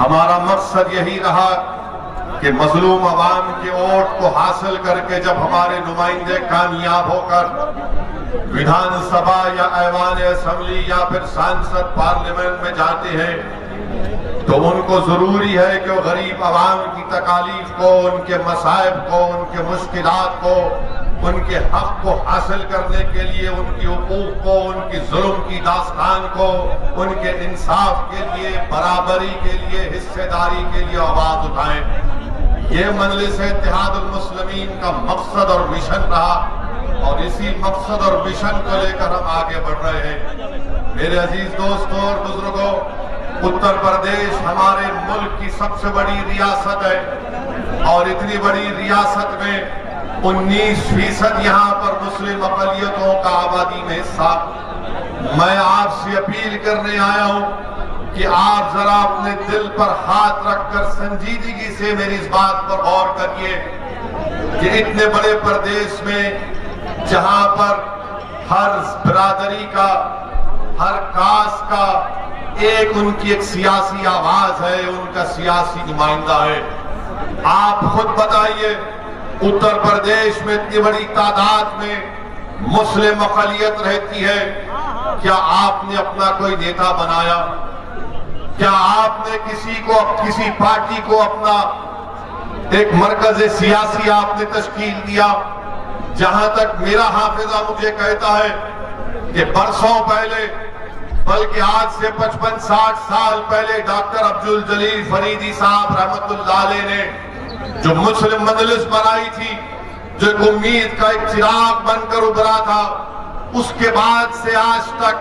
हमारा मकसद यही रहा कि मजलूम अवाम के वोट को हासिल करके जब हमारे नुमाइंदे कामयाब होकर विधानसभा या ऐवान असेंबली या फिर सांसद पार्लियामेंट में जाते हैं तो उनको जरूरी है कि वो गरीब अवाम की तकालीफ को, उनके मसाइब को, उनके मुश्किलात को, उनके हक को हासिल करने के लिए, उनकी हुकूक को, उनकी जुल्म की दास्तान को, उनके इंसाफ के लिए, बराबरी के लिए, हिस्सेदारी के लिए आवाज उठाएं। ये मजलिस इत्तेहादुल मुस्लिमीन का मकसद और मिशन रहा और इसी मकसद और मिशन को लेकर हम आगे बढ़ रहे हैं। मेरे अजीज दोस्तों और बुजुर्गों, उत्तर प्रदेश हमारे मुल्क की सबसे बड़ी रियासत है और इतनी बड़ी रियासत में 19% यहाँ पर मुस्लिम अक़लियतों का आबादी में हिस्सा। मैं आपसे अपील करने आया हूँ कि आप जरा अपने दिल पर हाथ रखकर संजीदगी से मेरी इस बात पर गौर करिए कि इतने बड़े प्रदेश में जहाँ पर हर बिरादरी का, हर कास्ट का एक उनकी एक सियासी आवाज है, उनका सियासी नुमाइंदा है। आप खुद बताइए, उत्तर प्रदेश में इतनी बड़ी तादाद में मुस्लिम अक़लियत रहती है, क्या आपने अपना कोई नेता बनाया? क्या आपने किसी पार्टी को अपना एक मरकज सियासी आपने तश्कील दिया? जहां तक मेरा हाफिजा मुझे कहता है कि बरसों पहले, बल्कि आज से 55-60 साल पहले डॉक्टर अब्दुल जलील फरीदी साहब रहमतुल्लाह अलैह ने जो मुस्लिम मजलिस बनाई थी, जो एक उम्मीद का एक चिराग बनकर उभरा था, उसके बाद से आज तक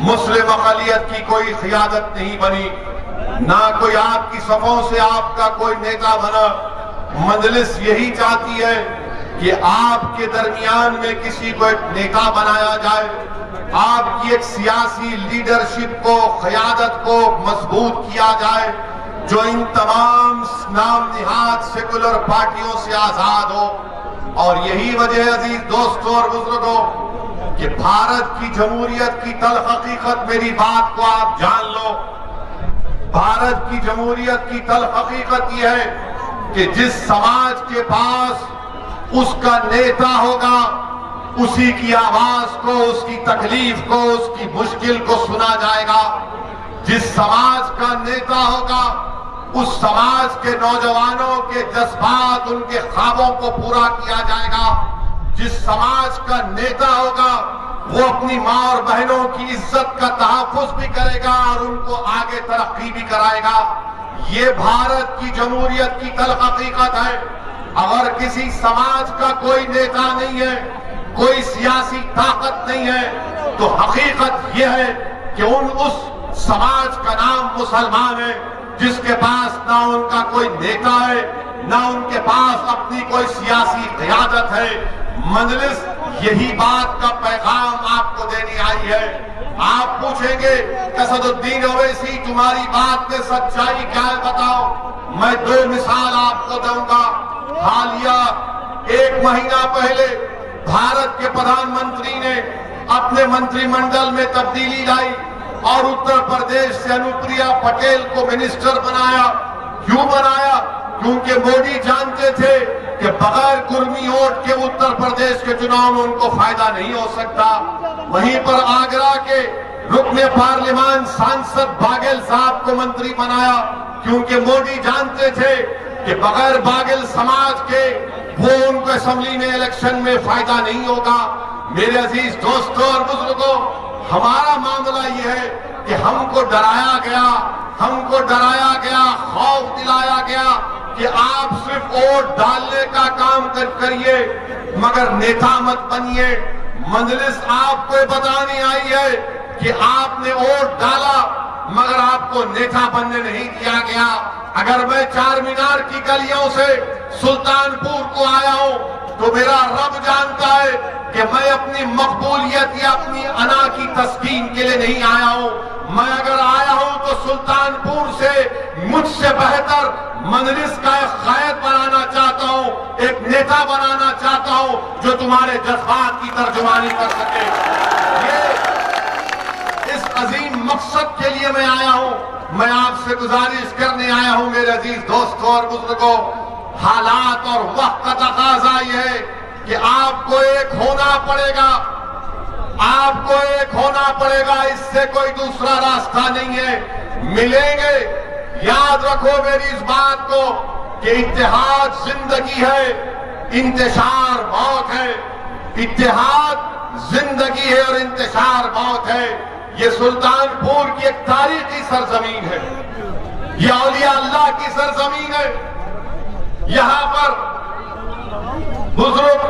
मुस्लिम अक़लियत की कोई क़ियादत नहीं बनी, ना कोई आपकी सफों से आपका कोई नेता बना। मजलिस यही चाहती है कि आपके दरमियान में किसी को एक नेता बनाया जाए, आपकी एक सियासी लीडरशिप को, क़यादत को मजबूत किया जाए, जो इन तमाम नाम निहाद सेकुलर पार्टियों से आजाद हो। और यही वजह अजीज दोस्तों और बुजुर्गों कि भारत की जमहूरियत की तल्ख हकीकत, मेरी बात को आप जान लो, भारत की जमहूरियत की तल्ख हकीकत यह है कि जिस समाज के पास उसका नेता होगा, उसी की आवाज को, उसकी तकलीफ को, उसकी मुश्किल को सुना जाएगा। जिस समाज का नेता होगा, उस समाज के नौजवानों के जज्बात, उनके ख्वाबों को पूरा किया जाएगा। जिस समाज का नेता होगा, वो अपनी माँ और बहनों की इज्जत का तहफ़्फ़ुज़ भी करेगा और उनको आगे तरक्की भी कराएगा। ये भारत की जमहूरियत की तल्ख़ हकीकत है। अगर किसी समाज का कोई नेता नहीं है, कोई सियासी ताकत नहीं है, तो हकीकत यह है कि उस समाज का नाम मुसलमान है, जिसके पास ना उनका कोई नेता है, ना उनके पास अपनी कोई सियासी क़यादत है। मजलिस यही बात का पैगाम आपको देने आई है। आप पूछेंगे असदुद्दीन ओवैसी, तुम्हारी बात में सच्चाई क्या है, बताओ। मैं 2 मिसाल आपको दूंगा। हालिया 1 महीना पहले भारत के प्रधानमंत्री ने अपने मंत्रिमंडल में तब्दीली लाई और उत्तर प्रदेश से अनुप्रिया पटेल को मिनिस्टर बनाया। क्यों बनाया? क्योंकि मोदी जानते थे कि बगैर कुर्मी वोट के उत्तर प्रदेश के चुनाव में उनको फायदा नहीं हो सकता। वहीं पर आगरा के रुकने पार्लियामान सांसद बाघेल साहब को मंत्री बनाया, क्योंकि मोदी जानते थे कि बगैर बाघेल समाज के वो उनको असेंबली में इलेक्शन में फायदा नहीं होगा। मेरे अजीज दोस्तों और बुजुर्गों, हमारा मामला यह है कि हमको डराया गया, खौफ दिलाया गया कि आप सिर्फ वोट डालने का काम करिए, मगर नेता मत बनिए। मजलिस आपको बताने आई है कि आपने वोट डाला, मगर आपको नेता बनने नहीं दिया गया। अगर मैं चार मीनार की गलियों से सुल्तानपुर को आया हूं, तो मेरा रब जानता है कि मैं अपनी मकबूलियत या अपनी अना की तस्कीन के लिए नहीं आया हूं। मैं अगर आया हूं तो सुल्तानपुर से मुझसे बेहतर मजलिस का एक कायद बनाना चाहता हूं, एक नेता बनाना चाहता हूं जो तुम्हारे जज्बात की तर्जुमानी कर सके। ये इस अजीम मकसद के लिए मैं आया हूं। मैं आपसे गुजारिश करने बताने आया हूं मेरे अजीज दोस्तों और बुजुर्गों, हालात और वक्त का तकाजा ये है कि आपको एक होना पड़ेगा, आपको एक होना पड़ेगा, इससे कोई दूसरा रास्ता नहीं है। मिलेंगे, याद रखो मेरी इस बात को कि इत्तेहाद जिंदगी है, इंतशार मौत है। इत्तेहाद जिंदगी है और इंतशार मौत है। ये सुल्तानपुर की एक तारीखी सरजमीन है, ये औलिया अल्लाह की सरजमीन है। यहां पर बुजुर्ग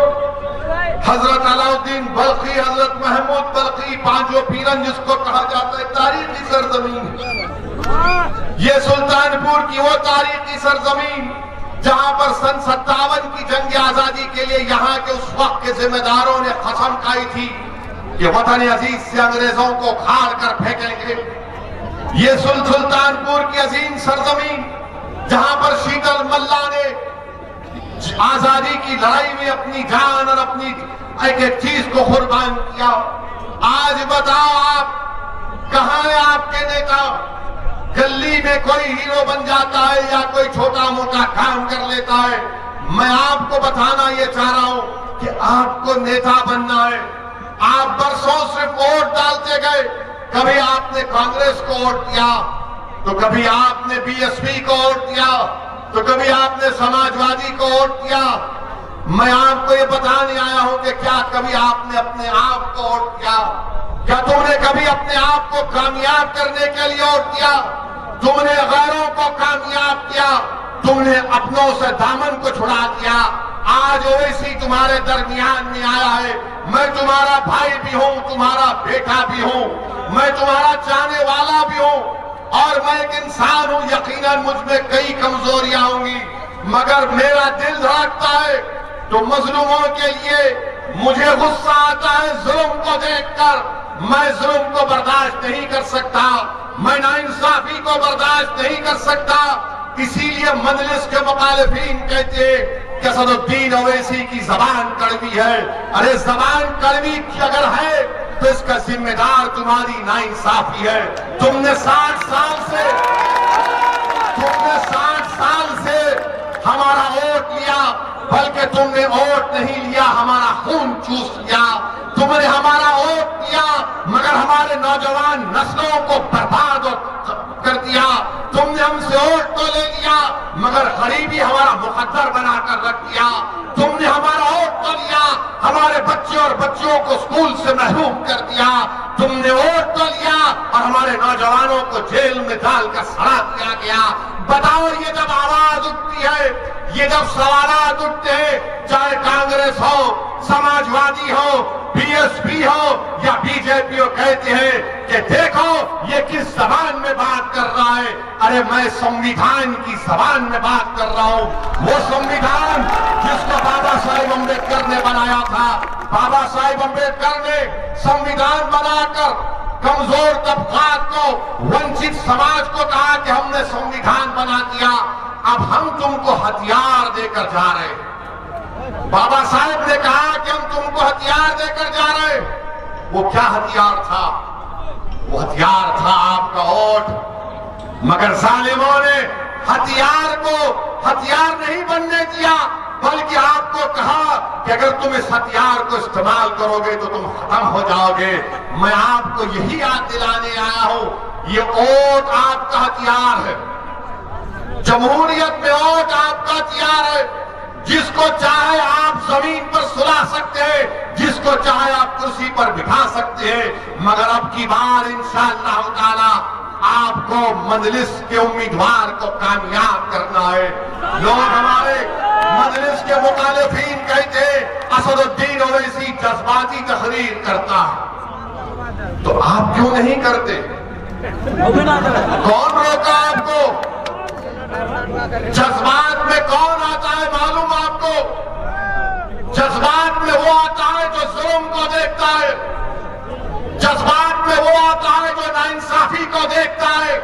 हजरत अलाउद्दीन बल्खी, हजरत महमूद बल्खी, पांचों पीरन जिसको कहा जाता है, तारीखी सरजमीन है। ये सुल्तानपुर की वो तारीखी सरजमीन जहां पर सन 57 की जंग आजादी के लिए यहां के उस वक्त के जिम्मेदारों ने कसम खाई थी कि वतन अजीज से अंग्रेजों को उखाड़ कर फेंकेंगे। ये सुल्तानपुर की अजीम सरजमीन जहां पर शीतल मल्ला ने आजादी की लड़ाई में अपनी जान और अपनी एक एक चीज को कुर्बान किया। आज बताओ आप कहां है आपके नेता? गली में कोई हीरो बन जाता है या कोई छोटा मोटा काम कर लेता है। मैं आपको बताना ये चाह रहा हूं कि आपको नेता बनना है। आप बरसों सिर्फ वोट डालते गए, कभी आपने कांग्रेस को वोट दिया, तो कभी आपने बीएसपी को वोट दिया, तो कभी आपने समाजवादी को वोट दिया। मैं आपको ये बताने आया हूं कि क्या कभी आपने अपने आप को वोट दिया? क्या तुमने कभी अपने आप को कामयाब करने के लिए वोट दिया? तुमने गैरों को कामयाब किया, तुमने अपनों से दामन को छुड़ा दिया। आज ओवैसी तुम्हारे दरमियान में आया है। मैं तुम्हारा भाई भी हूं, तुम्हारा बेटा भी हूं, मैं तुम्हारा चाहने वाला भी हूं और मैं एक इंसान हूं। यकीनन मुझ में कई कमजोरियां होंगी, मगर मेरा दिल धड़कता है तो मजलूमों के लिए मुझे गुस्सा आता है जुल्म को देखकर। मैं जुल्म को बर्दाश्त नहीं कर सकता, मैं नाइंसाफी को बर्दाश्त नहीं कर सकता। इसीलिए मजलिस के मुखालिफिन कहते कि असदुद्दीन ओवैसी की जबान कड़वी है। अरे जबान कड़वी अगर है तो इसका जिम्मेदार तुम्हारी नाइंसाफी है। तुमने 60 साल से हमारा वोट लिया, बल्कि तुमने वोट नहीं लिया, हमारा खून चूस लिया। तुमने हमारा वोट लिया मगर हमारे नौजवान नस्लों को बर्बाद कर दिया। तुमने हमसे वोट तो ले लिया मगर गरीबी हमारा मुकद्दर बनाकर रख दिया। तुमने हमारा वोट तो लिया, हमारे बच्चे और बच्चियों को स्कूल से महरूम कर दिया। तुमने वोट तो लिया और हमारे नौजवानों को जेल में डालकर सड़ा दिया गया। बताओ, ये जब आवाज उठती है, ये जब सवालात उठते हैं, चाहे कांग्रेस हो, समाजवादी हो, बीएसपी हो या बीजेपी हो, कहते हैं कि देखो ये किस जबान में बात कर रहा है। अरे मैं संविधान की जबान में बात कर रहा हूं, वो संविधान जिसको बाबा साहेब अम्बेडकर ने बनाया था। बाबा साहेब अम्बेडकर ने संविधान बनाकर कमजोर तबकात को, वंचित समाज को कहा कि हमने संविधान बना दिया, अब हम तुमको हथियार देकर जा रहे हैं। बाबा साहेब ने कहा कि हम तुमको हथियार देकर जा रहे हैं। वो क्या हथियार था? वो हथियार था आपका वोट। मगर जालिमों ने हथियार को हथियार नहीं बनने दिया, बल्कि आपको कहा कि अगर तुम इस हथियार को इस्तेमाल करोगे तो तुम खत्म हो जाओगे। मैं आपको यही याद दिलाने आया हूं, ये वोट आपका हथियार है। जमहूरियत में वोट आपका हथियार है। जिसको चाहे आप जमीन पर सुला सकते हैं, जिसको चाहे आप कुर्सी पर बिठा सकते हैं, मगर अब की बार इंशाअल्लाह ताला आपको मजलिस के उम्मीदवार को कामयाब करना है। लोग हमारे मजलिस के मुखालिफिन कहते असदुद्दीन ओवैसी जज्बाती तहरीर करता है, तो आप क्यों नहीं करते? कौन रोका आपको? जज्बात में कौन आता है मालूम आपको? जज्बात में वो आता है जो जुल्म को देखता है, जज्बात में वो आता है जो नाइंसाफी को देखता है,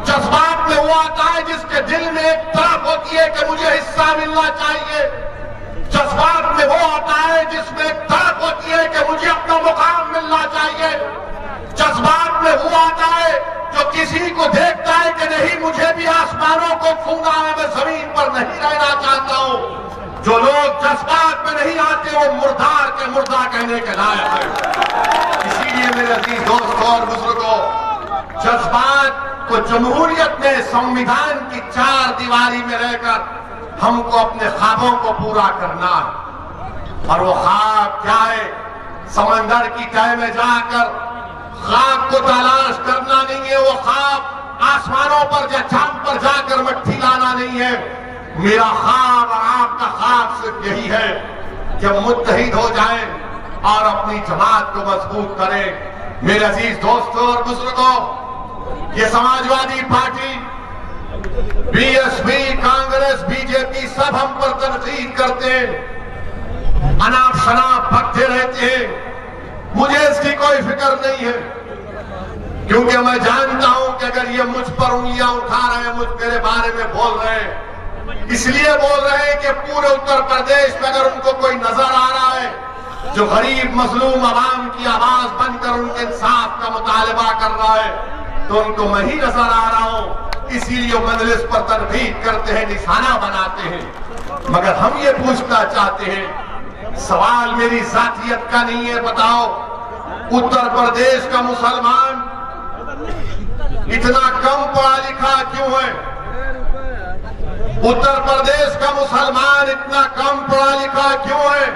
जज्बात में वो आता है जिसके दिल में एक तरफ होती है कि मुझे हिस्सा मिलना चाहिए, जज्बात में वो आता है जिसमें एक तरफ होती है कि मुझे अपना मुकाम मिलना चाहिए, जज्बात में वो आता है जो किसी को देखता है कि नहीं मुझे भी आसमान सूंघा है, मैं जमीन पर नहीं रहना चाहता हूं। जो लोग जज्बात में नहीं आते वो मुर्दार के मुर्दा कहने के लायक है। इसीलिए मेरे अजीज दोस्तों और बुजुर्गों, जज्बात को जमहूरियत में संविधान की चार दीवारी में रहकर हमको अपने ख्वाबों को पूरा करना है। और वो ख्वाब क्या है? समंदर की तह में जाकर ख्वाब को तलाश करना नहीं है। वो ख्वाब आसमानों पर या चांद पर जाकर मट्टी लाना नहीं है। मेरा ख्वाब और आपका ख्वाब सिर्फ यही है कि हम मुत्तहिद हो जाएं और अपनी जमात को मजबूत करें। मेरे अजीज दोस्तों और बुजुर्गों, ये Samajwadi party, BSP, Congress, BJP सब हम पर तनकीद करते हैं, अनाप शनाप भगते रहते हैं। मुझे इसकी कोई फिक्र नहीं है, क्योंकि मैं जानता हूं कि अगर ये मुझ पर उंगलियां उठा रहे हैं, मुझ मेरे बारे में बोल रहे हैं, इसलिए बोल रहे हैं कि पूरे उत्तर प्रदेश में अगर उनको कोई नजर आ रहा है जो गरीब मजलूम आवाम की आवाज बनकर उनके इंसाफ का मुतालबा कर रहा है, तो उनको मैं ही नजर आ रहा हूं। इसीलिए मजलिस पर तनकीद करते हैं, निशाना बनाते हैं। मगर हम ये पूछना चाहते हैं, सवाल मेरी जातियत का नहीं है। बताओ, उत्तर प्रदेश का मुसलमान इतना कम पढ़ा लिखा क्यों है? उत्तर प्रदेश का मुसलमान इतना कम पढ़ा लिखा क्यों है?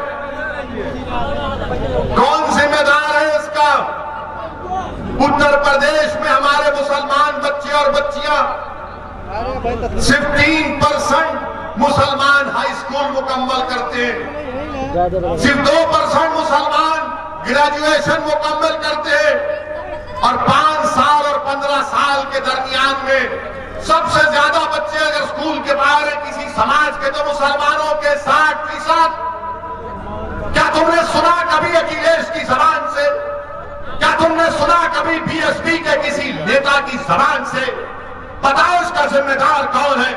कौन जिम्मेदार है इसका? उत्तर प्रदेश में हमारे मुसलमान बच्चे और बच्चियां सिर्फ 3% मुसलमान हाई स्कूल मुकम्मल करते हैं, सिर्फ 2% मुसलमान ग्रेजुएशन मुकम्मल करते हैं। और 5 साल और 15 साल के दरमियान में सबसे ज्यादा बच्चे अगर स्कूल के बाहर है किसी समाज के, तो मुसलमानों के 60%। क्या तुमने सुना कभी अखिलेश की जबान से? क्या तुमने सुना कभी बीएसपी के किसी नेता की जबान से? बताओ इसका जिम्मेदार कौन है?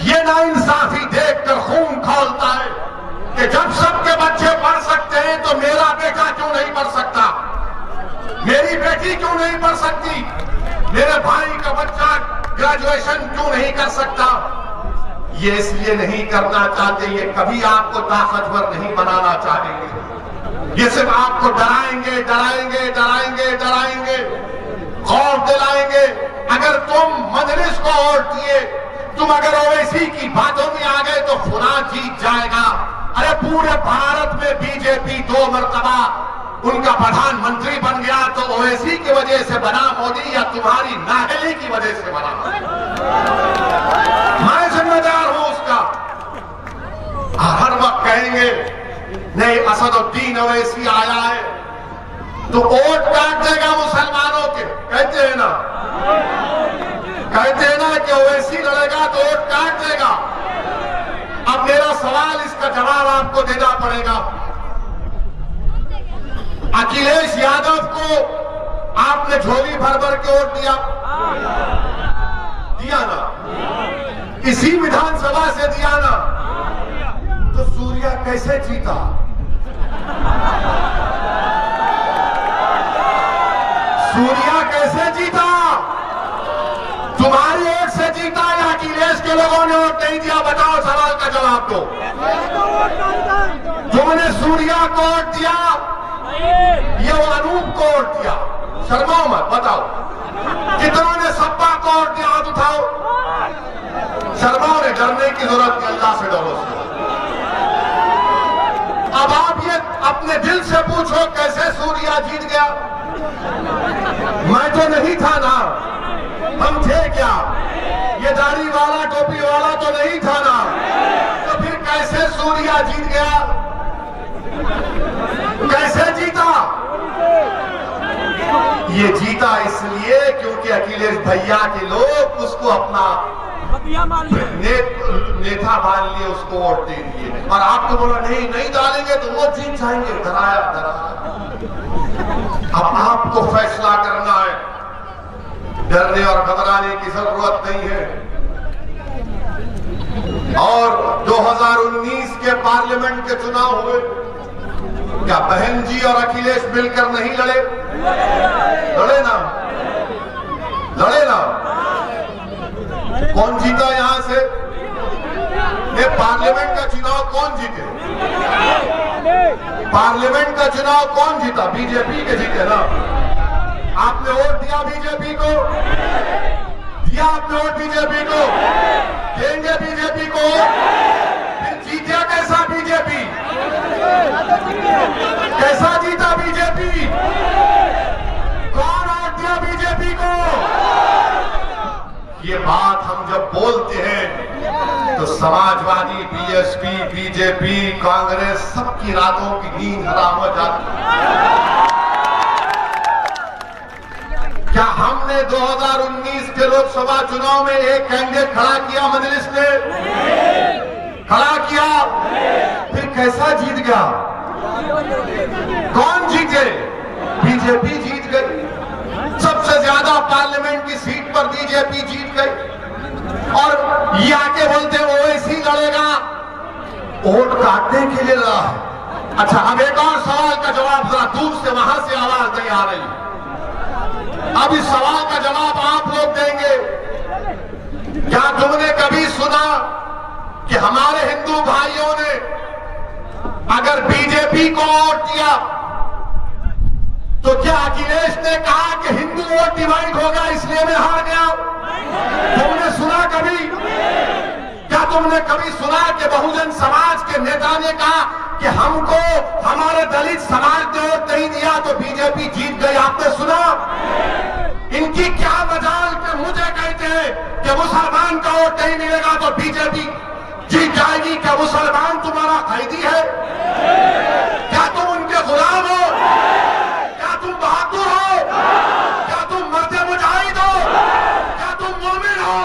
ये नाइंसाफी देखकर खून खौलता है कि जब सबके बच्चे पढ़ सकते हैं तो मेरा बेटा क्यों नहीं पढ़ सकता, मेरी बेटी क्यों नहीं पढ़ सकती, मेरे भाई का बच्चा ग्रेजुएशन क्यों नहीं कर सकता? ये इसलिए नहीं करना चाहते, ये कभी आपको ताकतवर नहीं बनाना चाहेंगे। ये सिर्फ आपको डराएंगे, डराएंगे, डराएंगे, डराएंगे, खौफ दिलाएंगे। अगर तुम मजलिस को वोट दिए, तुम अगर ओवैसी की बातों में आ गए तो फुलां जीत जाएगा। अरे पूरे भारत में बीजेपी 2 मरतबा उनका प्रधानमंत्री बन गया तो ओवैसी की वजह से बना मोदी या तुम्हारी नाहली की वजह से बना? मैं जिम्मेदार हूं उसका। हर वक्त कहेंगे नहीं असदुद्दीन ओवैसी आया है तो वोट काट देगा मुसलमानों के, कहते हैं ना, कहते हैं ना कि ओवैसी लड़ेगा तो वोट काट देगा। अब मेरा सवाल, इसका जवाब आपको देना पड़ेगा। अखिलेश यादव को आपने झोली भर भर के वोट दिया, दिया ना? इसी विधानसभा से दिया ना? तो सूर्या कैसे जीता? सूर्या कैसे जीता? तुम्हारी वोट से जीता या अखिलेश के लोगों ने वोट नहीं दिया? बताओ, सवाल का जवाब दो। तुमने सूर्या को वोट दिया, ये वो अनूप को वोट दिया, शर्माओ मत, बताओ। कितनों ने सपा को वोट दिया? हाथ उठाओ। शर्माओ ने, डरने की जरूरत नहीं, अल्लाह से डरो। अब आप ये अपने दिल से पूछो कैसे सूर्या जीत गया? मैं तो नहीं था ना, हम थे क्या? ये दाढ़ी वाला टोपी वाला तो नहीं था ना, तो फिर कैसे सूर्या जीत गया? कैसे जीता? ये जीता इसलिए क्योंकि अखिलेश भैया के लोग उसको अपना नेता मान लिए, उसको वोट दे दिए। और आपको बोला नहीं नहीं डालेंगे तो वो जीत जाएंगे। डराया डराया। अब आपको फैसला करना है, डरने और घबराने की जरूरत नहीं है। और 2019 के पार्लियामेंट के चुनाव हुए, क्या बहन जी और अखिलेश मिलकर नहीं लड़े? लड़े ना, लड़े ना। कौन जीता यहां से? ये पार्लियामेंट का चुनाव कौन जीते? पार्लियामेंट का चुनाव कौन जीता? बीजेपी के जीते ना। आपने वोट दिया बीजेपी को? दिया आपने वोट बीजेपी को? देंगे बीजेपी को? फिर जीता कैसा बीजेपी? कैसा जीता बीजेपी? कौन वोट दिया बीजेपी को? ये बात हम जब बोलते हैं तो समाजवादी, बीएसपी, बीजेपी, कांग्रेस सबकी रातों की नींद हराम हो जाती है। क्या हमने 2019 के लोकसभा चुनाव में एक कैंडिडेट खड़ा किया? मजलिस ने खड़ा किया, फिर कैसा जीत गया? कौन जीते? बीजेपी जीत गई। सबसे ज्यादा पार्लियामेंट की सीट पर बीजेपी जीत गई। और ये आके बोलते ओवैसी लड़ेगा, वोट काटने के लिए लड़ा है। अच्छा, अब एक और सवाल का जवाब, जरा दूर से वहां से आवाज नहीं आ रही। अब इस सवाल का जवाब आप लोग देंगे। क्या तुमने कभी सुना कि हमारे हिंदू भाइयों ने अगर बीजेपी को वोट दिया तो क्या अखिलेश ने कहा कि हिंदू वोट डिवाइड होगा इसलिए मैं हार गया? तुमने सुना कभी? क्या तुमने कभी सुना कि बहुजन समाज के नेता ने कहा कि हमको हमारे दलित समाज ने वोट नहीं दिया तो बीजेपी जीत गई? आपने सुना? इनकी क्या मजाल कि मुझे कहते हैं कि मुसलमान का वोट नहीं मिलेगा तो बीजेपी जीत जाएगी। क्या मुसलमान तुम्हारा कैदी है? क्या तुम उनके गुलाम हो? क्या तुम बहादुर हो? क्या तुम मर्दे मुजाहिद हो? क्या तुम मोमिन हो?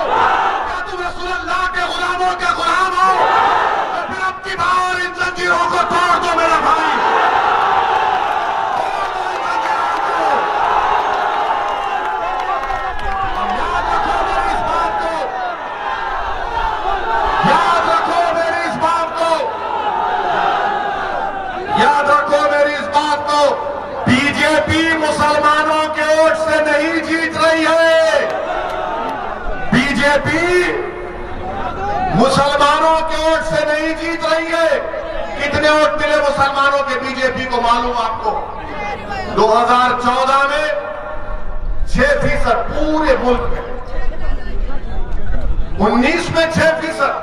क्या तुम रसूलुल्लाह के गुलामों के गुलाम हो? तो फिर अब की बार इन जंजीरों को तोड़ दो मेरा भाई। याद रखो मेरी इस बात को, याद रखो मेरी इस बात को। बीजेपी मुसलमानों के वोट से नहीं जीत रही है। बीजेपी मुसलमानों के वोट से नहीं जीत रही है। कितने वोट मिले मुसलमानों के बीजेपी को मालूम आपको? 2014 में 6% पूरे मुल्क में, 19 में 6%।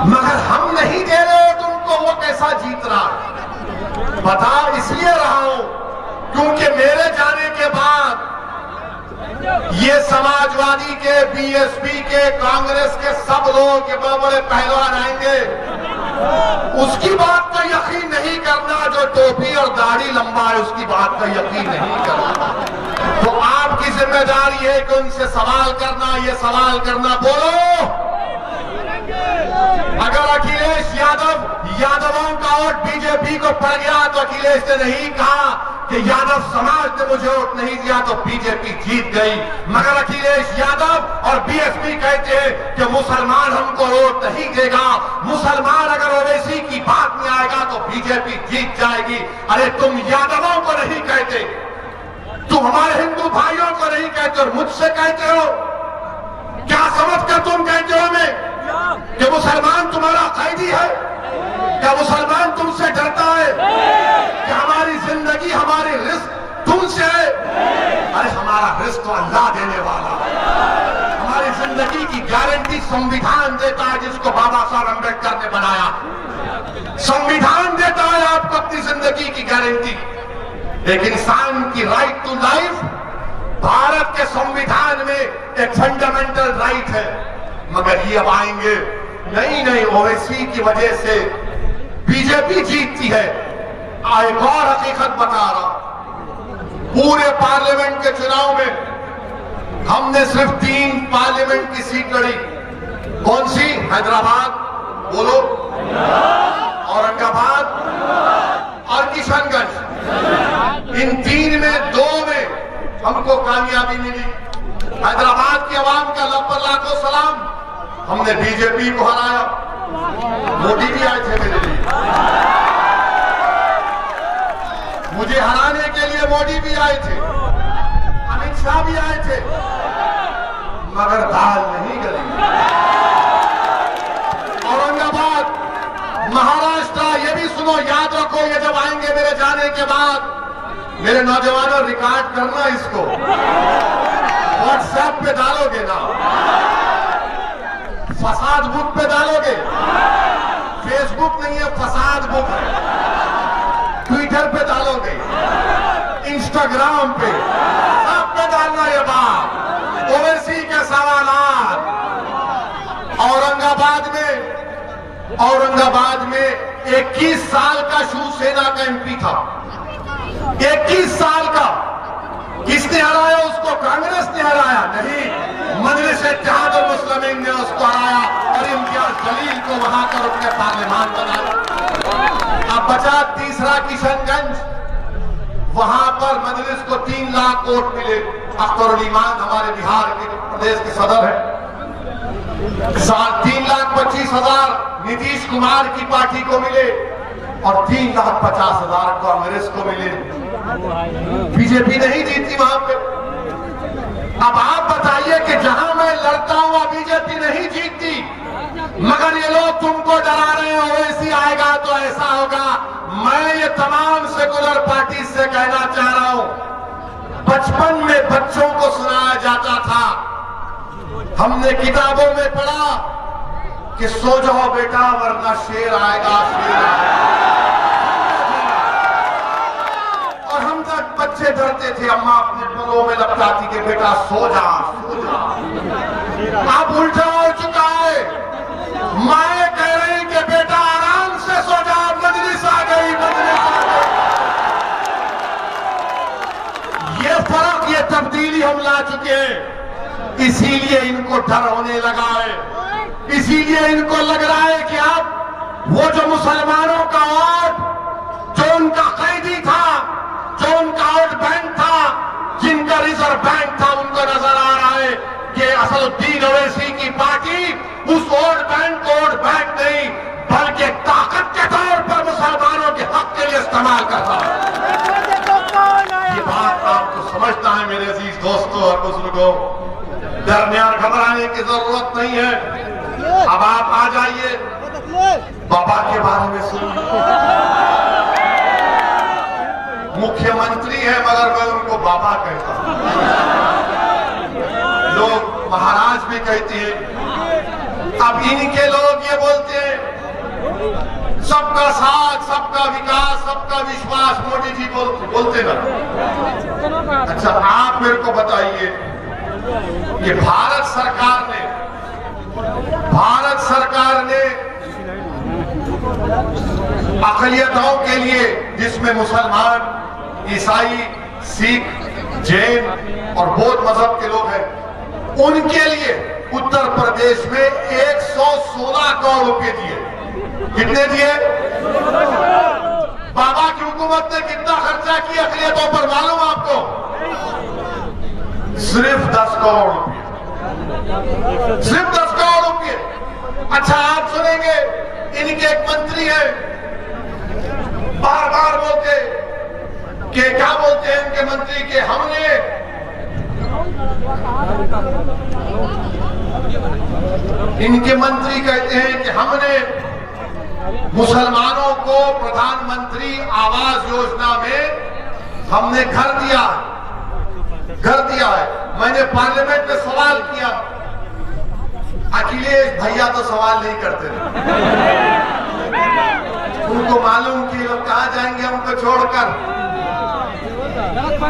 मगर हम नहीं दे रहे तुमको, वो कैसा जीत रहा है? बता इसलिए रहा हूं क्योंकि मेरे जाने के बाद ये समाजवादी के, बीएसपी के, कांग्रेस के सब लोग के बड़े बड़े पहलवान आएंगे। उसकी बात का यकीन नहीं करना जो टोपी और दाढ़ी लंबा है, उसकी बात का यकीन नहीं करना। तो आपकी जिम्मेदारी है कि उनसे सवाल करना, ये सवाल करना। बोलो, अगर अखिलेश यादवों का वोट बीजेपी को पड़ गया तो अखिलेश ने नहीं कहा कि यादव समाज ने मुझे वोट नहीं दिया तो बीजेपी जीत गई। मगर अखिलेश यादव और बीएसपी कहते हैं कि मुसलमान हमको वोट नहीं देगा, मुसलमान अगर ओवैसी की बात में आएगा तो बीजेपी जीत जाएगी। अरे तुम यादवों को नहीं कहते, तुम हमारे हिंदू भाइयों को नहीं कहते और मुझसे कहते हो। क्या समझकर तुम कहते हो हमें कि मुसलमान तुम्हारा कैदी है? क्या मुसलमान तुमसे डरता है? क्या हमारी जिंदगी, हमारी रिस्क तुमसे है? अरे हमारा रिस्क तो अल्लाह देने वाला है। हमारी जिंदगी की गारंटी संविधान देता है, जिसको बाबा साहब अम्बेडकर ने बनाया। संविधान देता है आपको अपनी जिंदगी की गारंटी। एक इंसान की राइट टू लाइफ भारत के संविधान में एक फंडामेंटल राइट है। मगर ये अब आएंगे, नहीं ओवैसी की वजह से बीजेपी जीतती है। एक और हकीकत बता रहा, पूरे पार्लियामेंट के चुनाव में हमने सिर्फ 3 पार्लियामेंट की सीट लड़ी। कौन सी? हैदराबाद, बोलो, औरंगाबाद और किशनगंज। इन 3 में 2 में हमको कामयाबी मिली। हैदराबाद की आवाम का लब्बर लाखों सलाम, हमने बीजेपी को हराया। मोदी भी आए थे मेरे लिए, मुझे हराने के लिए मोदी भी आए थे, अमित शाह भी आए थे। मगर दाल नहीं गली। औरंगाबाद, महाराष्ट्र, ये भी सुनो, याद रखो, ये जब आएंगे मेरे जाने के बाद, मेरे नौजवानों रिकॉर्ड करना इसको, व्हाट्सएप पे डालोगे ना, फसाद बुक पे डालोगे, फेसबुक नहीं है, फसाद बुक है, ट्विटर पे डालोगे, इंस्टाग्राम पे, सब पे डालना ये बात, ओवैसी के सवालात। औरंगाबाद में 21 साल का शिवसेना का एमपी था, 21 साल का। किसने हराया उसको? कांग्रेस ने हराया नहीं, मजलिस-ए-इत्तेहादुल मुस्लिमीन ने उसको हराया और इम्तियाज जलील को वहां का रुकने पार्लियामान बनाया। अब बचा तीसरा किशनगंज, वहां पर मजलिस को 3 लाख वोट मिले। अख्तरुल ईमान हमारे बिहार के प्रदेश के सदर है, 3,25,000 नीतीश कुमार की पार्टी को मिले और 3,50,000 कांग्रेस को मिले। बीजेपी नहीं जीती वहां पे। अब आप बताइए कि जहां मैं लड़ता हूं बीजेपी नहीं जीतती, मगर ये लोग तुमको डरा रहे हैं, ओवैसी आएगा तो ऐसा होगा। मैं ये तमाम सेकुलर पार्टी से कहना चाह रहा हूं, बचपन में बच्चों को सुनाया जाता था, हमने किताबों में पढ़ा कि सो जाओ बेटा वरना शेर आएगा, शेर आएगा। और हम तक बच्चे डरते थे, अम्मा अपने पलों में लपटाती कि बेटा सो जा, सो जा। अब उल्टा हो चुका है, माए कह रही कि बेटा आराम से सो जा, मजलिस आ गई, मजलिस आ गई। ये फर्क, ये तब्दीली हम ला चुके हैं। इसीलिए इनको डर होने लगा है, इसीलिए इनको लग रहा है कि अब वो जो मुसलमानों का वोट, जो उनका कैदी था, जो उनका वोट बैंक था, जिनका रिजर्व बैंक था, उनको नजर आ रहा है कि असदुद्दीन ओवैसी की पार्टी उस वोट बैंक को वोट बैंक नहीं बल्कि ताकत के तौर पर मुसलमानों के हक के लिए इस्तेमाल करता है। ये बात आपको समझना है मेरे अजीज दोस्तों और बुजुर्गों। डरने और घबराने की जरूरत नहीं है। अब आप आ जाइए, बाबा के बारे में सुनिए। मुख्यमंत्री है मगर मैं उनको बाबा कहता हूं, लोग महाराज भी कहते हैं। अब इनके लोग ये बोलते हैं सबका साथ, सबका विकास, सबका विश्वास, मोदी जी बोलते ना। अच्छा, आप मेरे को बताइए कि भारत सरकार ने अक़लियतों के लिए, जिसमें मुसलमान, ईसाई, सिख, जैन और बौद्ध मजहब के लोग हैं, उनके लिए उत्तर प्रदेश में 116 करोड़ रुपए दिए। कितने दिए? बाबा की हुकूमत ने कितना खर्चा किया अक़लियतों पर मालूम आपको? सिर्फ 10 करोड़ रुपए, सिर्फ 10 करोड़ रुपए। अच्छा, आप सुनेंगे इनके एक मंत्री हैं, बार बार बोलते कि क्या बोलते हैं इनके मंत्री के, हमने इनके मंत्री कहते हैं कि हमने मुसलमानों को प्रधानमंत्री आवास योजना में हमने घर दिया है। मैंने पार्लियामेंट में सवाल किया, अखिलेश भैया तो सवाल नहीं करते, उनको मालूम कि लोग कहां जाएंगे हमको छोड़कर।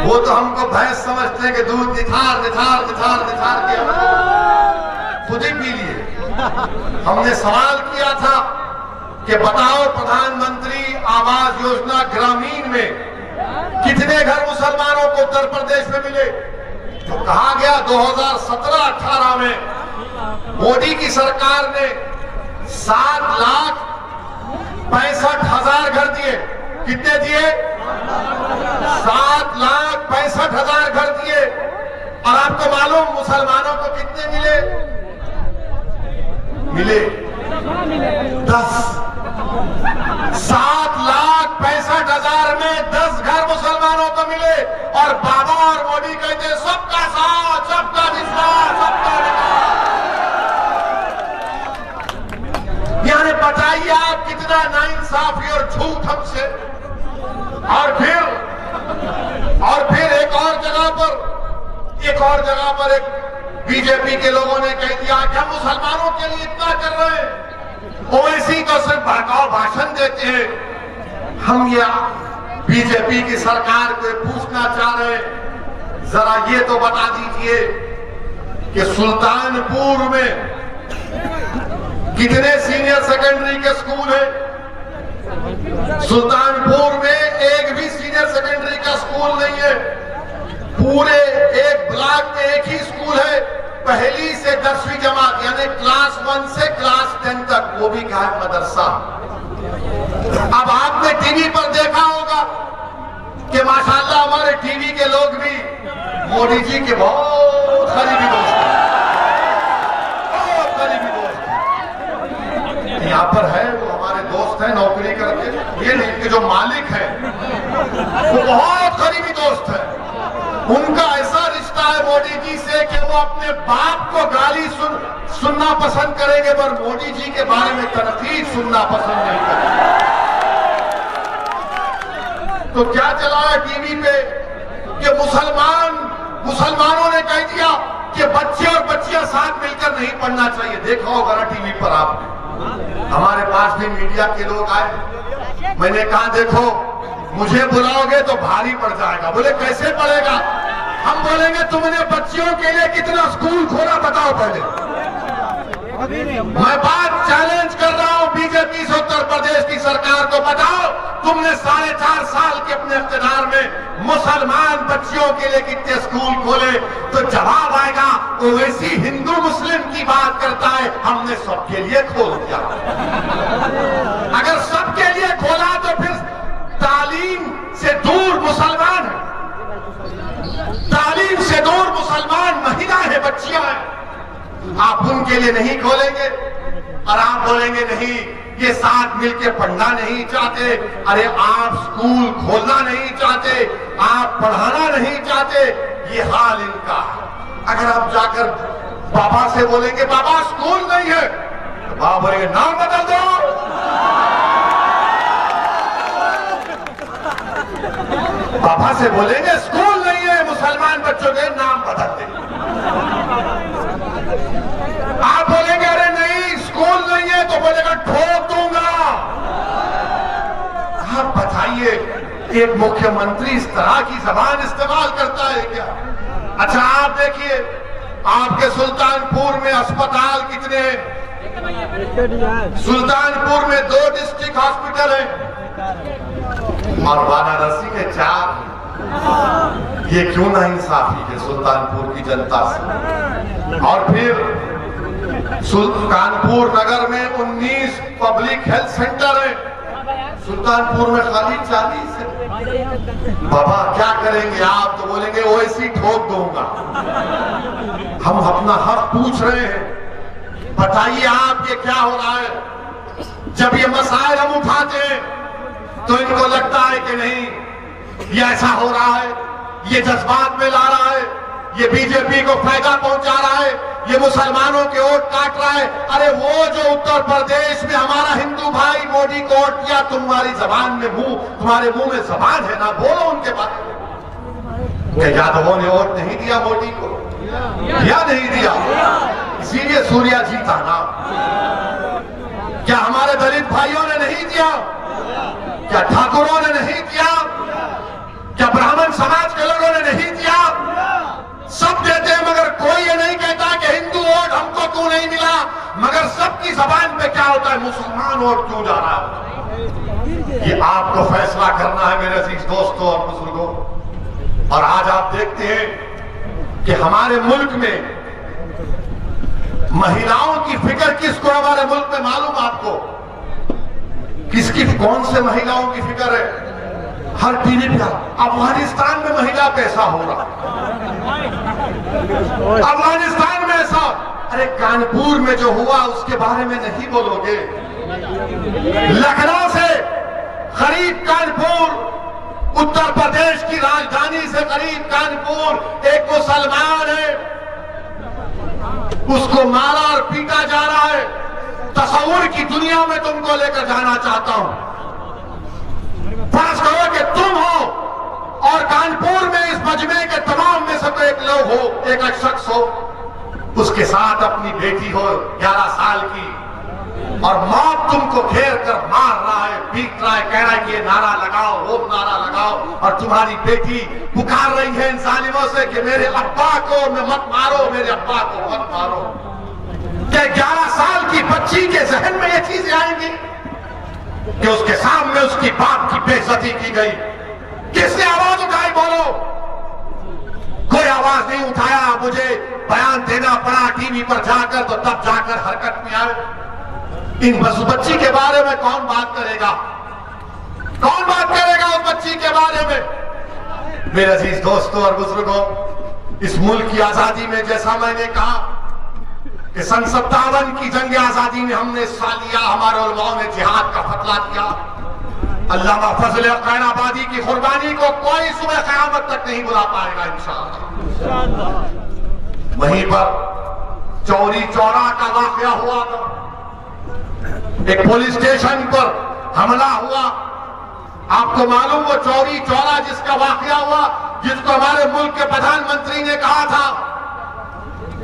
वो तो हमको भैंस समझते हैं कि दूध निथार निथार निथार निथार के खुद ही पी लिए। हमने सवाल किया था कि बताओ प्रधानमंत्री आवास योजना ग्रामीण में कितने घर मुसलमानों को उत्तर प्रदेश में मिले? तो कहा गया 2017-18 में मोदी की सरकार ने 7,65,000 घर दिए। कितने दिए? 7,65,000 घर दिए। और आपको मालूम मुसलमानों को कितने मिले? 10। 7,65,000 में 10 घर मुसलमानों को मिले। और बाबा और मोदी कहते सबका साथ, सबका विश्वास, सबका विकास। बताइए आप कितना नाइंसाफी और झूठ हमसे। और फिर एक और जगह पर एक बीजेपी के लोगों ने कह दिया कि हम मुसलमानों के लिए इतना कर रहे हैं, ओवैसी को सिर्फ भड़काऊ भाषण देते हैं। हम ये बीजेपी की सरकार को पूछना चाह रहे हैं, जरा ये तो बता दीजिए कि सुल्तानपुर में कितने सीनियर सेकेंडरी के स्कूल हैं? सुल्तानपुर में एक भी सीनियर सेकेंडरी का स्कूल नहीं है। पूरे एक ब्लॉक में एक ही स्कूल है, पहली से 10वीं जमात, यानी क्लास 1 से क्लास 10 तक, वो भी कहा है मदरसा। अब आपने टीवी पर देखा होगा कि माशाल्लाह हमारे टीवी के लोग भी मोदी जी के बहुत करीबी दोस्त हैं, बहुत करीबी दोस्त हैं। यहाँ पर है वो हमारे दोस्त हैं नौकरी करके, ये नहीं कि जो मालिक है वो बहुत करीबी दोस्त है। उनका ऐसा रिश्ता है मोदी जी से कि वो अपने बाप को गाली सुनना पसंद करेंगे, पर मोदी जी के बारे में तनकीद सुनना पसंद नहीं करेंगे। तो क्या चला है टीवी पे कि मुसलमानों ने कह दिया कि बच्चे और बच्चियां साथ मिलकर नहीं पढ़ना चाहिए। देखा होगा ना टीवी पर आपने। हमारे पास भी मीडिया के लोग आए, मैंने कहा देखो मुझे बुलाओगे तो भारी पड़ जाएगा। बोले कैसे पड़ेगा? हम बोलेंगे तुमने बच्चियों के लिए कितना स्कूल खोला बताओ पहले। मैं बात चैलेंज कर रहा हूं बीजेपी से उत्तर प्रदेश की सरकार को, बताओ तुमने 4.5 साल के अपने इख्तियार में मुसलमान बच्चियों के लिए कितने स्कूल खोले? तो जवाब आएगा ओवैसी हिंदू मुस्लिम की बात करता है, हमने सबके लिए खोल दिया। अगर सबके लिए खोला तो फिर तालीम से दूर मुसलमान है, तालीम से दूर मुसलमान महिलाएं हैं, बच्चियां हैं, आप उनके लिए नहीं खोलेंगे। और आप बोलेंगे नहीं ये साथ मिलकर पढ़ना नहीं चाहते। अरे आप स्कूल खोलना नहीं चाहते, आप पढ़ाना नहीं चाहते, ये हाल इनका है। अगर आप जाकर बाबा से बोलेंगे बाबा स्कूल नहीं है, तो बाबा बोलेंगे नाम बदल दो। बाबा से बोलेंगे स्कूल नहीं है, मुसलमान बच्चों के नाम बदल दे। आप बोलेंगे अरे नहीं स्कूल नहीं है, तो बोलेगा ठोक दूंगा। आप बताइए एक मुख्यमंत्री इस तरह की जबान इस्तेमाल करता है क्या? अच्छा आप देखिए आपके सुल्तानपुर में अस्पताल कितने हैं? सुल्तानपुर में 2 डिस्ट्रिक्ट हॉस्पिटल हैं और वाराणसी में 4। ये क्यों ना इंसाफी है सुल्तानपुर की जनता से? और फिर कानपुर नगर में 19 पब्लिक हेल्थ सेंटर है, सुल्तानपुर में खाली 40 है। बाबा क्या करेंगे आप? तो बोलेंगे ओवैसी ठोक दूंगा। हम अपना हक पूछ रहे हैं, बताइए आप ये क्या हो रहा है? जब ये मसाइल हम उठाते हैं तो इनको लगता है कि नहीं ये ऐसा हो रहा है, ये जज्बात में ला रहा है, ये बीजेपी को फायदा पहुंचा रहा है, ये मुसलमानों के वोट काट रहा है। अरे वो जो उत्तर प्रदेश में हमारा हिंदू भाई मोदी को वोट किया, तुम्हारी जबान में तुम्हारे मुंह में जबान है ना, बोलो उनके बारे में। क्या यादवों ने वोट नहीं दिया मोदी को? या नहीं दिया? इसीलिए सूर्या जीता ना। क्या हमारे दलित भाइयों ने नहीं दिया? क्या ठाकुरों ने नहीं दिया? क्या ब्राह्मण समाज के लोगों ने नहीं दिया? सब देते हैं, मगर कोई ये नहीं कहता कि हिंदू वोट हमको क्यों नहीं मिला। मगर सबकी जबान पे क्या होता है? मुसलमान वोट क्यों जा रहा है? ये आपको फैसला करना है मेरे अजीज दोस्तों और बुजुर्गों। और आज आप देखते हैं कि हमारे मुल्क में महिलाओं की फिक्र किसको? हमारे मुल्क में मालूम आपको किसकी, कौन से महिलाओं की फिक्र है? हर टीवी पे अफगानिस्तान में महिला पे ऐसा हो रहा, अफगानिस्तान में ऐसा। अरे कानपुर में जो हुआ उसके बारे में नहीं बोलोगे? लखनऊ से करीब कानपुर, उत्तर प्रदेश की राजधानी से करीब कानपुर, एक मुसलमान है, उसको मारा और पीटा जा रहा है। तस्वुर की दुनिया में तुमको लेकर जाना चाहता हूं। फर्ज करो कि तुम हो और कानपुर में इस मजमे के तमाम में से कोई एक लोग हो, एक शख्स हो, उसके साथ अपनी बेटी हो 11 साल की, और मौत तुमको घेर कर मार रहा है, पीट रहा है, कह रहा है कि ये नारा लगाओ, वो नारा लगाओ, और तुम्हारी बेटी पुकार रही है इन जालिमों से कि मेरे अब्बा को मत मारो, मेरे अब्बा को मत मारो। क्या 11 साल की बच्ची के जहन में ये चीजें आएंगी कि उसके सामने उसकी बाप की बेइज्जती की गई? किसने आवाज उठाई? बोलो। कोई आवाज नहीं उठाया। मुझे बयान देना पड़ा टीवी पर जाकर, तो तब जाकर हरकत में आए। इन बच्ची के बारे में कौन बात करेगा? कौन बात करेगा उस बच्ची के बारे में? मेरे अजीज दोस्तों और बुजुर्गों, इस मुल्क की आजादी में जैसा मैंने कहा कि सन 57 की जंग आजादी में हमने हिस्सा लिया, हमारे उलमाओं ने जिहाद का फतवा दिया। अल्लामा फजल कैनाबादी की कुर्बानी को कोई सुबह क़यामत तक नहीं बुला पाएगा इंशाअल्लाह। वहीं पर चौरी चौरा का वाकया हुआ था, एक पुलिस स्टेशन पर हमला हुआ। आपको मालूम वो चौरी चौरा जिसका वाकया हुआ, जिसको हमारे मुल्क के प्रधानमंत्री ने कहा था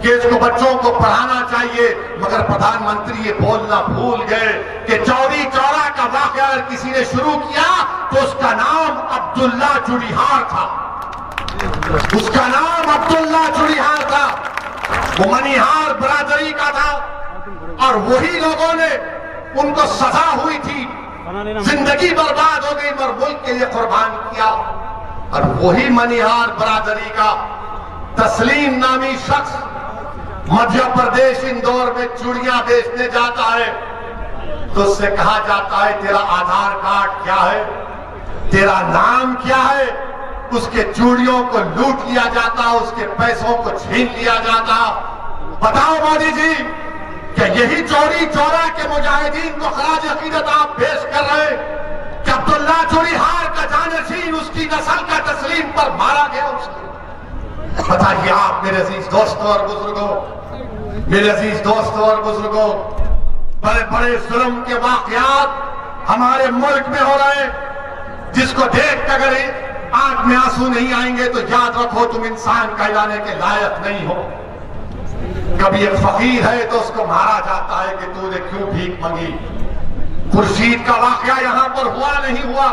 कि इसको बच्चों को पढ़ाना चाहिए, मगर प्रधानमंत्री ये बोलना भूल गए कि चौरी चौरा का वाकया अगर किसी ने शुरू किया तो उसका नाम अब्दुल्ला चुड़ीहार था। उसका नाम अब्दुल्ला चुड़ीहार था। वो मनीहार बरादरी का था, और वही लोगों ने, उनको सजा हुई थी, जिंदगी बर्बाद हो गई, मगर मुल्क के लिए कुर्बान किया। और वही मनीहार बरादरी का तस्लीम नामी शख्स मध्य प्रदेश इंदौर में चूड़ियां बेचने जाता है, तो उससे कहा जाता है तेरा आधार कार्ड क्या है, तेरा नाम क्या है। उसके चूड़ियों को लूट लिया जाता, उसके पैसों को छीन लिया जाता। बताओ मोदी जी, क्या यही चौरी चौरा के मुजाहिदीन को खराज अकीदत आप पेश कर रहे हैं कि अब्दुल्ला चूड़ीहार का जानशीन उसकी नस्ल का तस्लीम पर मारा गया? उसको बताइए आप मेरे अजीज दोस्तों और बुजुर्गों, मेरे अजीज दोस्तों और बुजुर्गों, बड़े बड़े जुल्म के वाकयात हमारे मुल्क में हो रहे हैं, जिसको देख कर अगर आंख में आंसू नहीं आएंगे तो याद रखो तुम इंसान कहलाने के लायक नहीं हो। कभी एक फकीर है तो उसको मारा जाता है कि तूने क्यों भीख मांगी। खुर्शीद का वाकया यहां पर हुआ नहीं हुआ?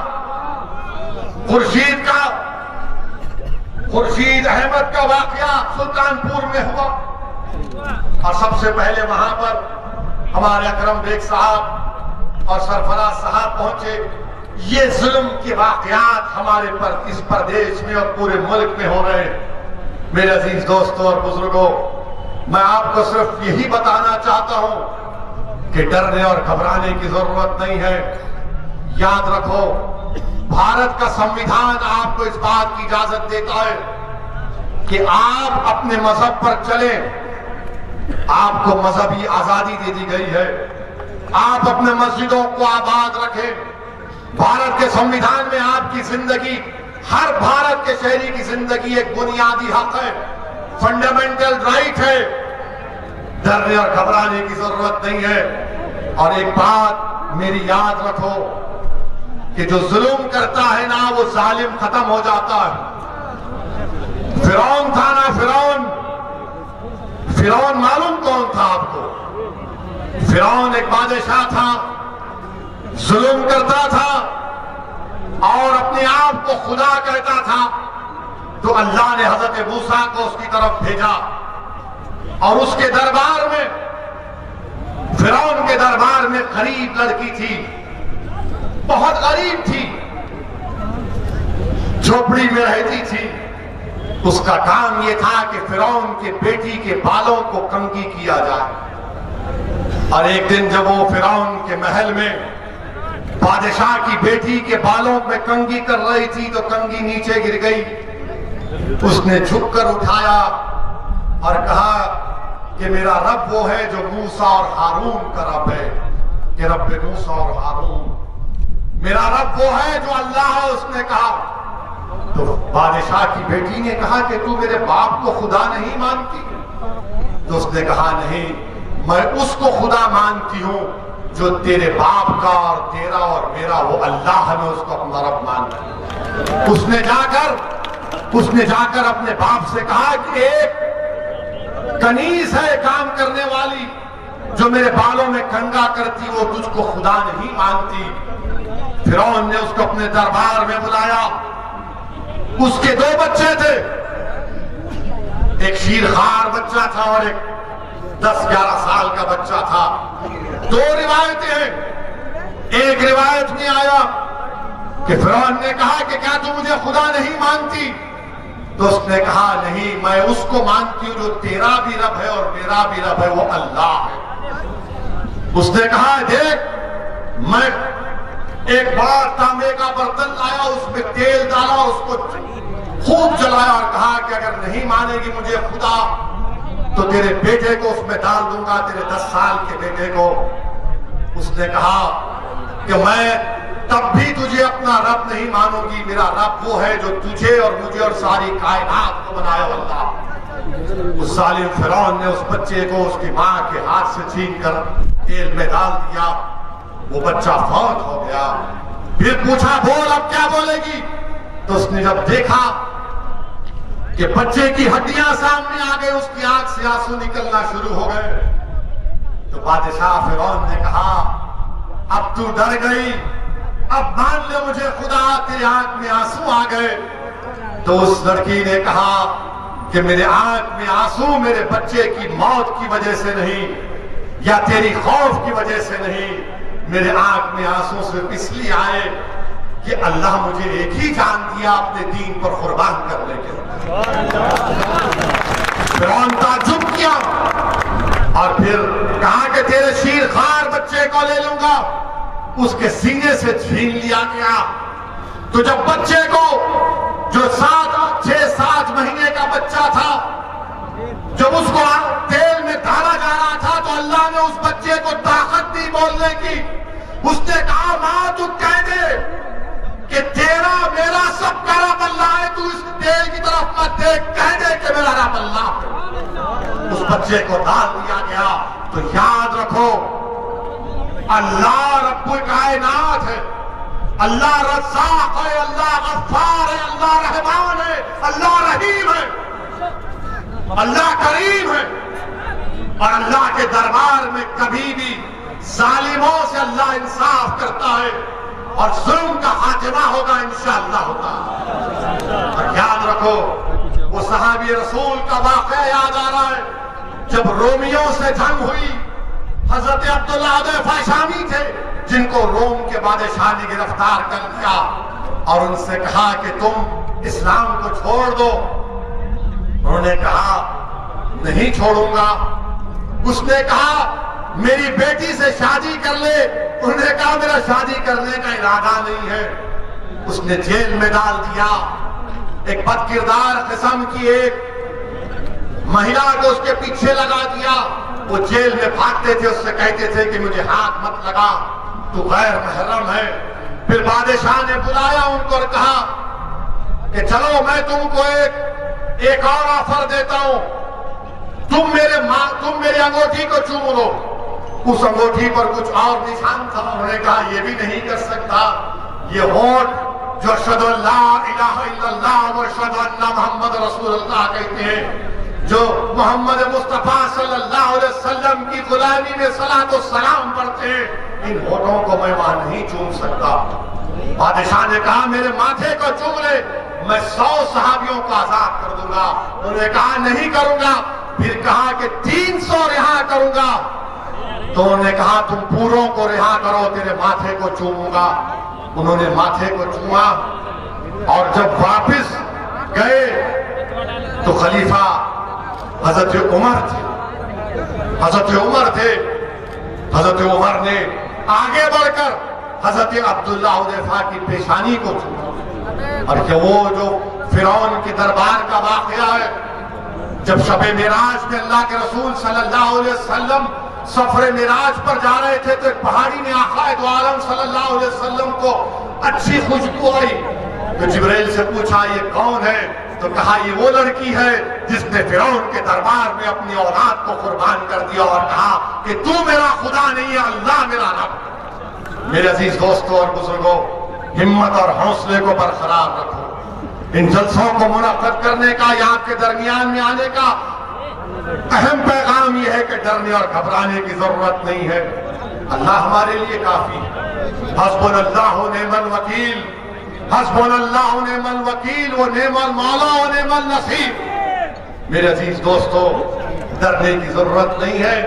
खुर्शीद अहमद का वाकया सुल्तानपुर में हुआ, और सबसे पहले वहां पर हमारे अकरम बेग साहब और सरफराज साहब पहुंचे। ये जुल्म के वाकयात हमारे पर इस प्रदेश में और पूरे मुल्क में हो रहे हैं। मेरे अजीज दोस्तों और बुजुर्गों, मैं आपको सिर्फ यही बताना चाहता हूं कि डरने और घबराने की जरूरत नहीं है। याद रखो, भारत का संविधान आपको इस बात की इजाजत देता है कि आप अपने मजहब पर चलें। आपको मजहबी आजादी दे दी गई है, आप अपने मस्जिदों को आबाद रखें। भारत के संविधान में आपकी जिंदगी, हर भारत के शहरी की जिंदगी एक बुनियादी हक है, फंडामेंटल राइट है। डरने और घबराने की जरूरत नहीं है। और एक बात मेरी याद रखो कि जो जुल्म करता है ना, वो जालिम खत्म हो जाता है। फिरौन था ना, फिरौन मालूम कौन था आपको? फिरौन एक बादशाह था, जुल्म करता था और अपने आप को खुदा कहता था। तो अल्लाह ने हजरत मूसा को उसकी तरफ भेजा, और उसके दरबार में, फिरौन के दरबार में गरीब लड़की थी, बहुत गरीब थी, झोपड़ी में रहती थी। उसका काम यह था कि फिरौन के बेटी के बालों को कंघी किया जाए। और एक दिन जब वो फिरौन के महल में बादशाह की बेटी के बालों में कंघी कर रही थी, तो कंघी नीचे गिर गई। उसने झुककर उठाया और कहा कि मेरा रब वो है जो मूसा और हारून का रब है, कि रब मूसा और हारून, मेरा रब वो है जो अल्लाह है। उसने कहा, तो बादशाह की बेटी ने कहा कि तू मेरे बाप को खुदा नहीं मानती? तो उसने कहा नहीं, मैं उसको खुदा मानती हूं जो तेरे बाप का और तेरा और मेरा वो अल्लाह है, मैं उसको अपना रब मानती हूं। उसने जाकर अपने बाप से कहा कि एक कनीज है काम करने वाली जो मेरे बालों में कंगा करती, वो तुझको खुदा नहीं मानती। फिरौन ने उसको अपने दरबार में बुलाया। उसके 2 बच्चे थे, एक शीरखार बच्चा था और एक 10-11 साल का बच्चा था। 2 रिवायतें हैं। एक रिवायत में आया कि फिरौन ने कहा कि क्या तू मुझे खुदा नहीं मानती? तो उसने कहा नहीं, मैं उसको मानती हूं जो तेरा भी रब है और मेरा भी रब है, वो अल्लाह है। उसने कहा देख, मैं एक बड़ा तांबे का बर्तन लाया, उसमें तेल डाला और उसको खूब जलाया और कहा कि अगर नहीं मानेगी मुझे खुदा तो तेरे बेटे को उसमें डाल दूंगा, तेरे 10 साल के बेटे को। उसने कहा कि मैं तब भी तुझे अपना रब नहीं मानूंगी, मेरा रब वो है जो तुझे और मुझे और सारी कायनात को बनाया अल्लाह। उस जालिम फिरौन ने उस बच्चे को उसकी मां के हाथ से छीनकर तेल में डाल दिया। वो बच्चा फौत हो गया। फिर पूछा बोल अब क्या बोलेगी? तो उसने जब देखा कि बच्चे की हड्डियां सामने आ गई, उसकी आंख से आंसू निकलना शुरू हो गए, तो बादशाह फिरौन ने कहा अब तू डर गई, अब मान ले मुझे खुदा, तेरे आंख में आंसू आ गए। तो उस लड़की ने कहा कि मेरे आंख में आंसू मेरे बच्चे की मौत की वजह से नहीं या तेरी खौफ की वजह से नहीं, मेरे आंख में आंसू सिर्फ इसलिए आए कि अल्लाह मुझे एक ही जान दिया अपने दीन पर कुर्बान करने के लिए। फिरौन ताज्जुब किया और फिर कहा कि तेरे शीरखार बच्चे को ले लूंगा। उसके सीने से छीन लिया गया। तो जब बच्चे को, जो 6-7 महीने का बच्चा था, जब उसको तेल में डाला जा रहा था तो अल्लाह ने उस बच्चे को ताकत दी बोलने की। उसने कहा मां तू कह दे कि तेरा मेरा सबका रब अल्लाह है, तू इस तेल की तरफ मत देख, कह दे कि मेरा रब अल्लाह है। उस बच्चे को डाल दिया गया। तो याद रखो अल्लाह रब्बुल कायनात है, अल्लाह रज़्ज़ाक़ है, अल्लाह गफ्फार है, अल्लाह रहमान है, अल्लाह रहीम है, अल्लाह करीम है। और अल्लाह के दरबार में कभी भी जालिमों से अल्लाह इंसाफ करता है और जुल्म का खात्मा होगा इंशाअल्लाह होगा। और याद रखो वो सहाबी रसूल का वाक़या याद आ रहा है, जब रोमियों से जंग हुई, हजरत अब्दुल्लाह हुदैफा शामी थे जिनको रोम के बादशाह ने गिरफ्तार कर लिया और उनसे कहा कि तुम इस्लाम को छोड़ दो। उन्होंने कहा नहीं छोड़ूंगा। उसने कहा मेरी बेटी से शादी कर ले। उन्होंने कहा मेरा शादी करने का इरादा नहीं है। उसने जेल में डाल दिया। एक बदकिरदार किस्म की एक महिला को उसके पीछे लगा दिया। वो जेल में भागते थे, उससे कहते थे कि मुझे हाथ मत लगा, तू गैर महरम है। फिर बादशाह ने बुलाया उनको और कहा कि चलो मैं तुमको एक और ऑफर देता हूं, तुम मेरी अंगूठी को चूम लो। उस अंगूठी पर कुछ और निशान था। उन्होंने कहा यह भी नहीं कर सकता। ये होठ जो अशहदु अल्ला इलाहा इल्लल्लाह व अशहदु अन्ना मुहम्मद रसूलुल्लाह कहते हैं, जो मोहम्मद मुस्तफा सल्लल्लाहु अलैहि वसल्लम की गुलामी में सलातो सलाम पढ़ते हैं, इन होठों को मैं वहां नहीं चूम सकता। बादशाह ने कहा मेरे माथे को चूम ले, मैं 100 सहाबियों को आजाद कर दूंगा। उन्होंने कहा नहीं करूंगा। फिर कहा कि 300 रिहा करूंगा। तो उन्होंने कहा तुम पूरों को रिहा करो, तेरे माथे को चूमूंगा। उन्होंने माथे को चूमा और जब वापस गए तो खलीफा हजरत उमर थे। हजरत उमर ने आगे बढ़कर हजरत अब्दुल्लाह हुदैफा की पेशानी को छूआ। और वो जो फिरौन के दरबार का वाकया है, जब शबे मिराज में अल्लाह के रसूल सल्लल्लाहु अलैहि वसल्लम सफरे मिराज पर जा रहे थे तो एक पहाड़ी में आका दो आलम सल्लल्लाहु अलैहि वसल्लम को अच्छी खुशबू आई। तो जिब्राइल से पूछा ये कौन है? तो कहा ये वो लड़की है जिसने फिरौन के दरबार में अपनी औलाद को कुर्बान कर दिया और कहा कि तू मेरा खुदा नहीं है, अल्लाह मेरा रब। मेरे अजीज दोस्तों और बुजुर्गों, हिम्मत और हौसले को बरकरार रखो। इन जलसों को मुनक्कद करने का या आपके दरमियान में आने का अहम पैगाम यह है कि डरने और घबराने की जरूरत नहीं है। अल्लाह हमारे लिए काफी है। हस्बुनल्लाहु निअमल वकील, हस्बुनल्लाहु निअमल वकील, वो निअमल मौला व निअमल नसीर। मेरे अजीज दोस्तों, डरने की जरूरत नहीं है।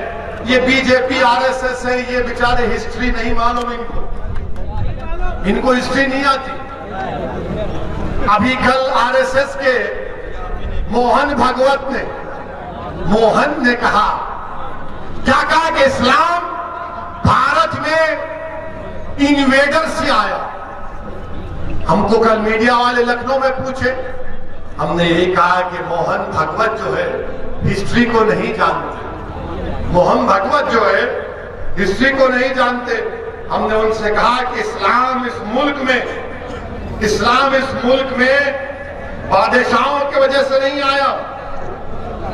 ये बीजेपी आरएसएस है, ये बेचारे हिस्ट्री नहीं मालूम इनको हिस्ट्री नहीं आती। अभी कल आरएसएस के मोहन ने कहा, क्या कहा कि इस्लाम भारत में इन्वेडर से आया। हमको कल मीडिया वाले लखनऊ में पूछे, हमने यही कहा कि मोहन भागवत जो है हिस्ट्री को नहीं जानते। मोहन भागवत जो है हिस्ट्री को नहीं जानते। हमने उनसे कहा कि इस्लाम इस मुल्क में बादशाहों की वजह से नहीं आया।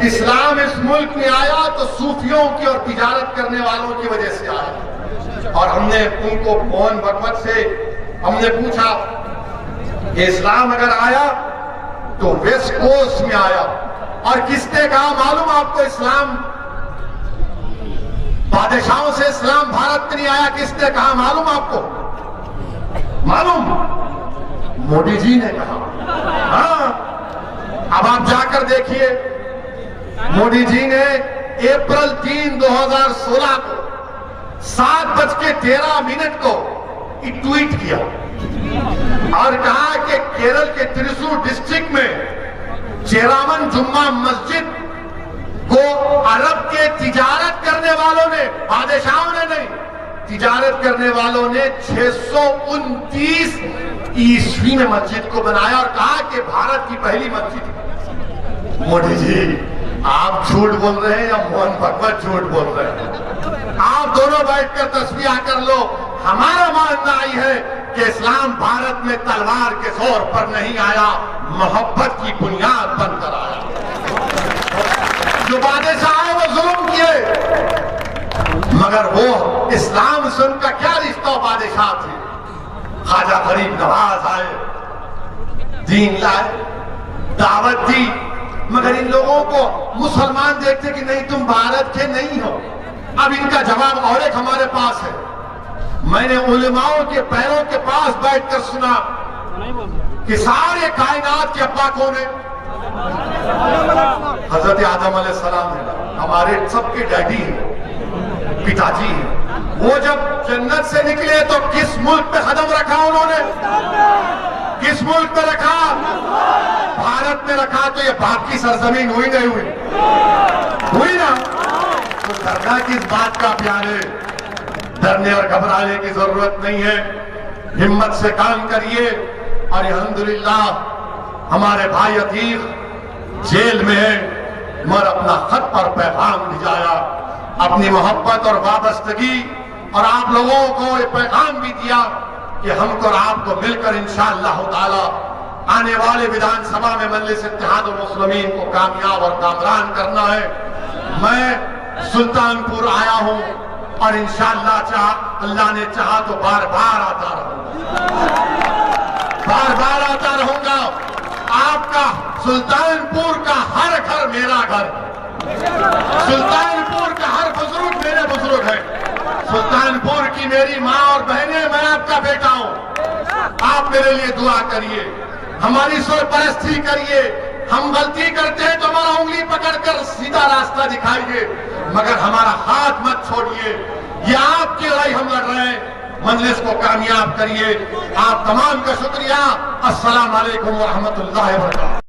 इस्लाम इस मुल्क में आया तो सूफियों की और तिजारत करने वालों की वजह से आया। और हमने उनको मोहन भागवत से हमने पूछा कि इस्लाम अगर आया तो वेस्ट कोस्ट में आया। और किसने कहा मालूम आपको? इस्लाम बादशाहों से इस्लाम भारत में नहीं आया। किसने कहा मालूम आपको? मालूम? मोदी जी ने कहा। हाँ, अब आप जाकर देखिए, मोदी जी ने अप्रैल 3, 2016 को 7:13 को एक ट्वीट किया और कहा कि केरल के त्रिशूर डिस्ट्रिक्ट में चेरामन जुम्मा मस्जिद को अरब के तिजारत करने वालों ने, बादशाहों ने नहीं, तिजारत करने वालों ने 629 ईस्वी में मस्जिद को बनाया और कहा कि भारत की पहली मस्जिद। मोदी जी, आप झूठ बोल रहे हैं या मोहन भागवत झूठ बोल रहे हैं? आप दोनों बैठकर तस्बीह कर लो। हमारा मानना ही है कि इस्लाम भारत में तलवार के जोर पर नहीं आया, मोहब्बत की बुनियाद बनकर आया। जो बादशाह है वो जुल्म किए, मगर वो इस्लाम से उनका क्या रिश्ता? बादशाह थे। ख्वाजा गरीब नवाज आए, दीन लाए, दावत दी, मगर इन लोगों को मुसलमान देखते कि नहीं तुम भारत के नहीं हो। अब इनका जवाब और एक हमारे पास है। मैंने उलेमाओं के पैरों के पास बैठकर सुना कि सारे कायनात के अब्बा कौन है? हजरत आदम अलैहिस्सलाम है, हमारे सबके डैडी हैं, पिताजी हैं। वो जब जन्नत से निकले तो किस मुल्क पे कदम रखा उन्होंने? किस मुल्क पे रखा? भारत में रखा। तो ये बाप की सरजमीन हुई नहीं हुई? हुई ना। तो डरना किस बात का प्यारे? डरने और घबराने की जरूरत नहीं है। हिम्मत से काम करिए। और अल्हम्दुलिल्लाह हमारे भाई अतीक जेल में है, मगर अपना खत पर पैगाम भिजाया, अपनी मोहब्बत और वाबस्तगी, और आप लोगों को ये पैगाम भी दिया कि हमको और आपको मिलकर इंशाअल्लाह ताला आने वाले विधानसभा में मजलिस इत्तेहादुल मुस्लिमीन को कामयाब और कामरान करना है। मैं सुल्तानपुर आया हूं और इंशाअल्लाह अल्लाह ने चाहा तो बार बार आता रहूंगा, बार बार आता रहूंगा। आपका सुल्तानपुर का हर घर मेरा घर, सुल्तानपुर का हर बुजुर्ग मेरे बुजुर्ग है, सुल्तानपुर की मेरी माँ और बहनें, मैं आपका बेटा हूँ। आप मेरे लिए दुआ करिए, हमारी सरपरस्ती करिए। हम गलती करते हैं तो हमारा उंगली पकड़कर सीधा रास्ता दिखाइए, मगर हमारा हाथ मत छोड़िए। ये आपकी लड़ाई हम लड़ रहे हैं, मजलिस को कामयाब करिए। आप तमाम का शुक्रिया। अस्सलाम वालेकुम व रहमतुल्लाहि व बरकातहू।